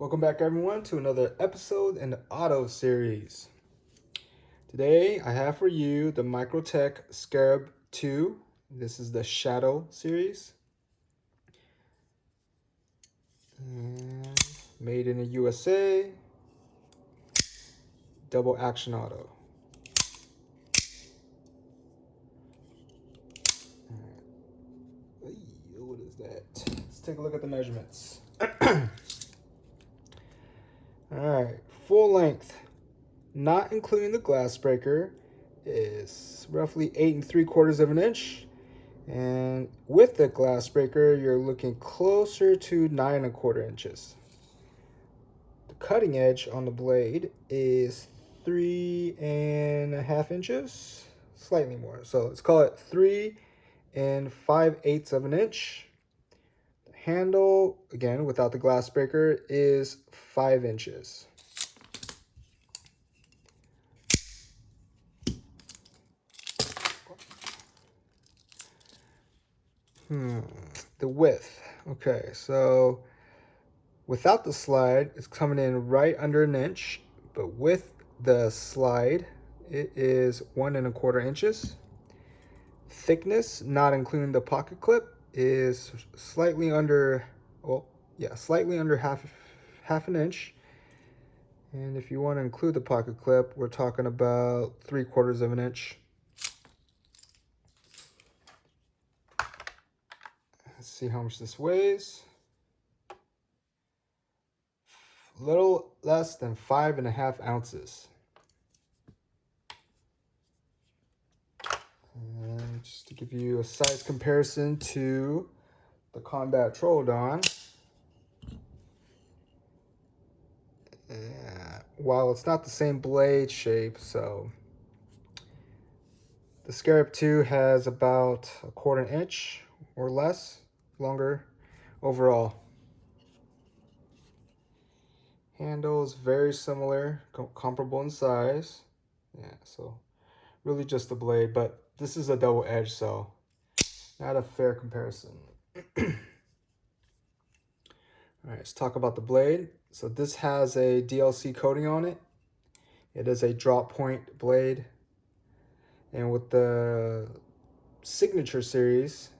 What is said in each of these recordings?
Welcome back everyone to another episode in the auto series. Today I have for you the Microtech Scarab 2. This is the Shadow series. And made in the USA. Double action auto. What is that? Let's take a look at the measurements. Alright, full length, not including the glass breaker, is roughly 8 3/4 of an inch. And with the glass breaker, you're looking closer to 9 1/4 inches. The cutting edge on the blade is 3 1/2 inches, slightly more. So let's call it 3 5/8 of an inch. The handle, again, without the glass breaker, is 5 inches. The width. Okay, so without the slide, it's coming in right under an inch, but with the slide, it is 1 1/4 inches. Thickness, not including the pocket clip, is slightly under, slightly under half an inch. And if you want to include the pocket clip, we're talking about 3/4 of an inch. Let's see how much this weighs. A little less than 5.5 ounces. And just to give you a size comparison to the Combat Troodon, while it's not the same blade shape, so the Scarab 2 has about 1/4 inch or less longer overall. Handle is very similar, comparable in size. Yeah, so really just the blade, but this is a double edge, so not a fair comparison. All right, let's talk about the blade. So this has a DLC coating on it. It is a drop point blade. And with the Signature series,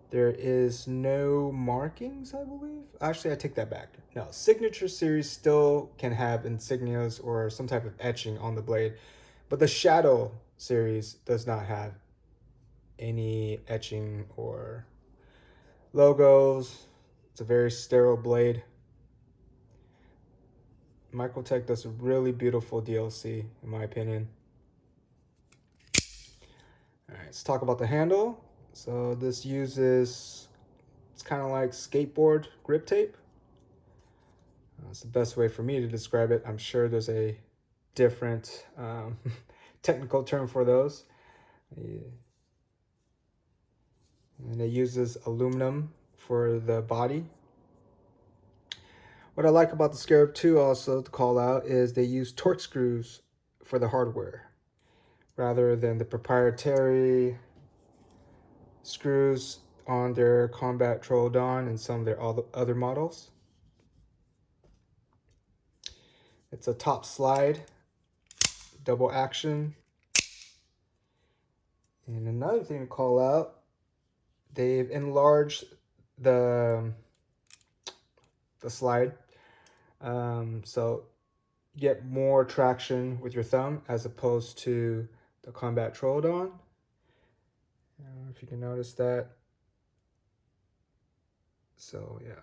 there is no markings, I believe. Actually, I take that back. No, Signature series still can have insignias or some type of etching on the blade, but the Shadow series does not have any etching or logos. It's a very sterile blade. Microtech does a really beautiful DLC, in my opinion. All right, let's talk about the handle. So this uses, it's kind of like skateboard grip tape. That's the best way for me to describe it. I'm sure there's a different technical term for those. And it uses aluminum for the body. What I like about the Scarab 2 also to call out is they use Torx screws for the hardware rather than the proprietary screws on their Combat Troodon and some of their other models. It's a top slide, double action. And another thing to call out, they've enlarged the slide, so you get more traction with your thumb as opposed to the Combat Troodon. I don't know if you can notice that. So yeah,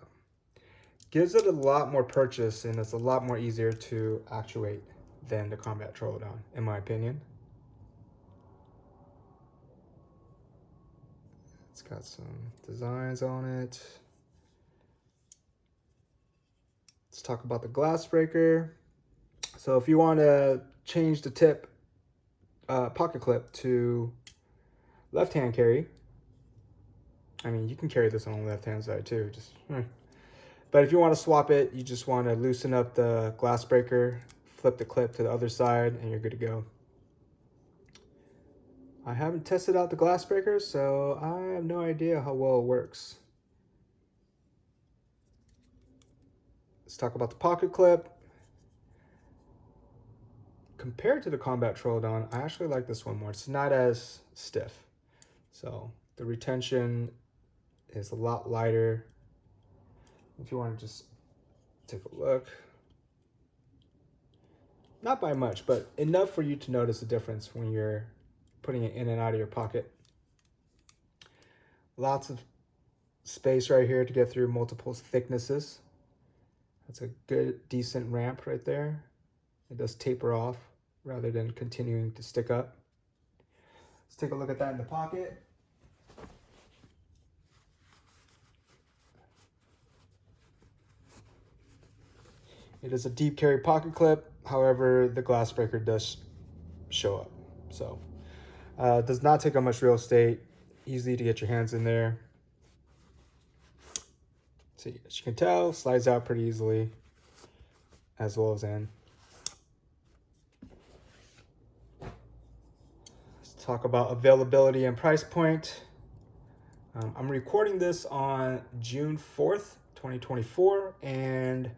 gives it a lot more purchase and it's a lot more easier to actuate than the Combat Troodon, in my opinion. It's got some designs on it. Let's talk about the glass breaker. So if you want to change the tip pocket clip to left-hand carry, I mean, you can carry this on the left-hand side too. But if you want to swap it, you just want to loosen up the glass breaker, flip the clip to the other side, and you're good to go. I haven't tested out the glass breaker, so I have no idea how well it works. let's talk about the pocket clip. Compared to the Combat Troodon, I actually like this one more. It's not as stiff. So the retention is a lot lighter. If you want to just take a look. Not by much, but enough for you to notice the difference when you're putting it in and out of your pocket. Lots of space right here to get through multiple thicknesses. That's a good, decent ramp right there. It does taper off rather than continuing to stick up. Let's take a look at that in the pocket. It is a deep carry pocket clip. However, the glass breaker does show up. So it does not take up much real estate. Easy to get your hands in there. See, as you can tell, slides out pretty easily, as well as in. Let's talk about availability and price point. I'm recording this on June 4th, 2024, and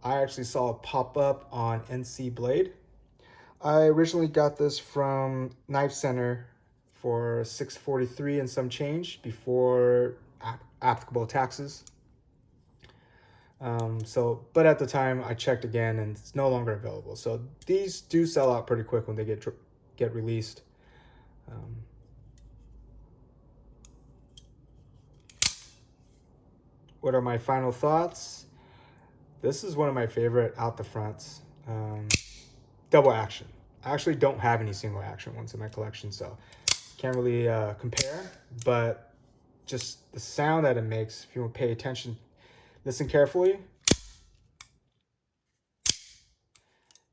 I actually saw it pop up on NC Blade. I originally got this from Knife Center for $643 and some change before applicable taxes. But at the time I checked again and it's no longer available. So these do sell out pretty quick when they get released. What are my final thoughts? This is one of my favorite out the fronts. Double action. I actually don't have any single action ones in my collection, so can't really compare, but just the sound that it makes, if you want to pay attention, listen carefully.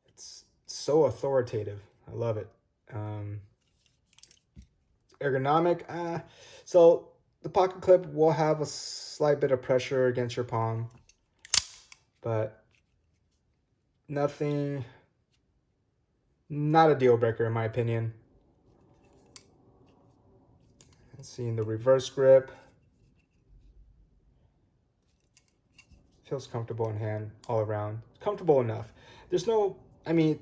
It's so authoritative. I love it. Ergonomic. So the pocket clip will have a slight bit of pressure against your palm, but nothing, not a deal breaker in my opinion. Let's see in the reverse grip. Feels comfortable in hand all around. Comfortable enough. There's no, I mean,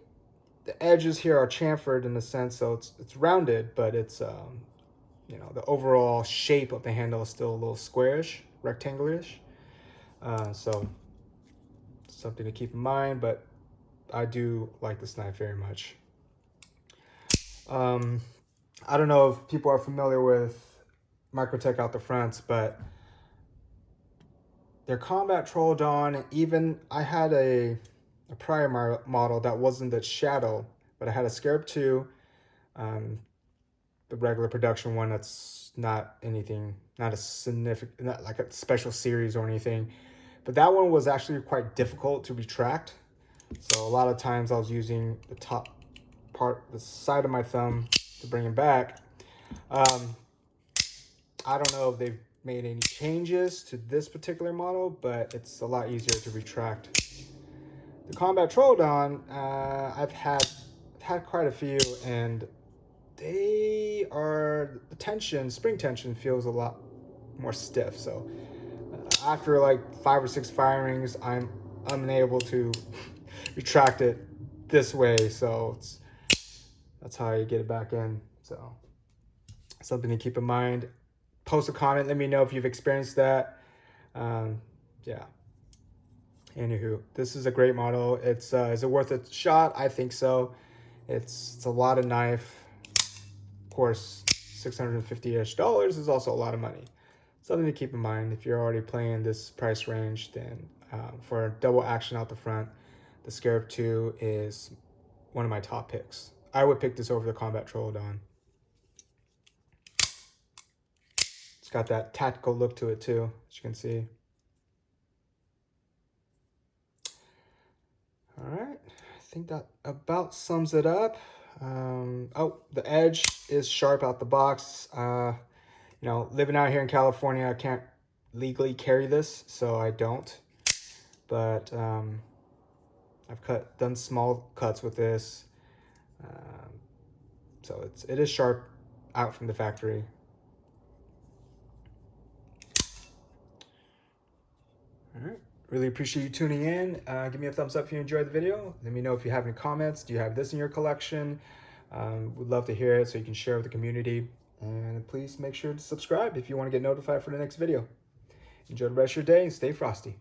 the edges here are chamfered in a sense, so it's rounded, but it's, you know, the overall shape of the handle is still a little squarish, rectangularish. So something to keep in mind, but I do like this knife very much. I don't know if people are familiar with Microtech out the fronts, but their Combat Troodon, even I had a prior model that wasn't the Shadow, but I had a Scarab 2, the regular production one that's not anything, not a significant, not like a special series or anything. But that one was actually quite difficult to retract. So a lot of times I was using the top part, the side of my thumb to bring it back. I don't know if they've made any changes to this particular model, but it's a lot easier to retract. The Combat Troodon, I've had quite a few, and they are, the tension, spring tension feels a lot more stiff. So after like 5 or 6 firings, I'm unable to retract it this way. So that's how you get it back in. So something to keep in mind. Post a comment, let me know if you've experienced that. Yeah. Anywho, this is a great model. Is it worth a shot? I think so. It's a lot of knife. Of course, $650-ish is also a lot of money. Something to keep in mind if you're already playing this price range. Then for a double action out the front, the Scarab 2 is one of my top picks. I would pick this over the Combat Troodon. It's got that tactical look to it too, as you can see. All right, I think that about sums it up. Oh, the edge is sharp out the box. You know, living out here in California, I can't legally carry this, so I don't. But I've done small cuts with this. So it is sharp out from the factory. All right, Really appreciate you tuning in. Give me a thumbs up if you enjoyed the video. Let me know if you have any comments. Do you have this in your collection? We'd love to hear it so you can share with the community. And please make sure to subscribe if you want to get notified for the next video. Enjoy the rest of your day and stay frosty.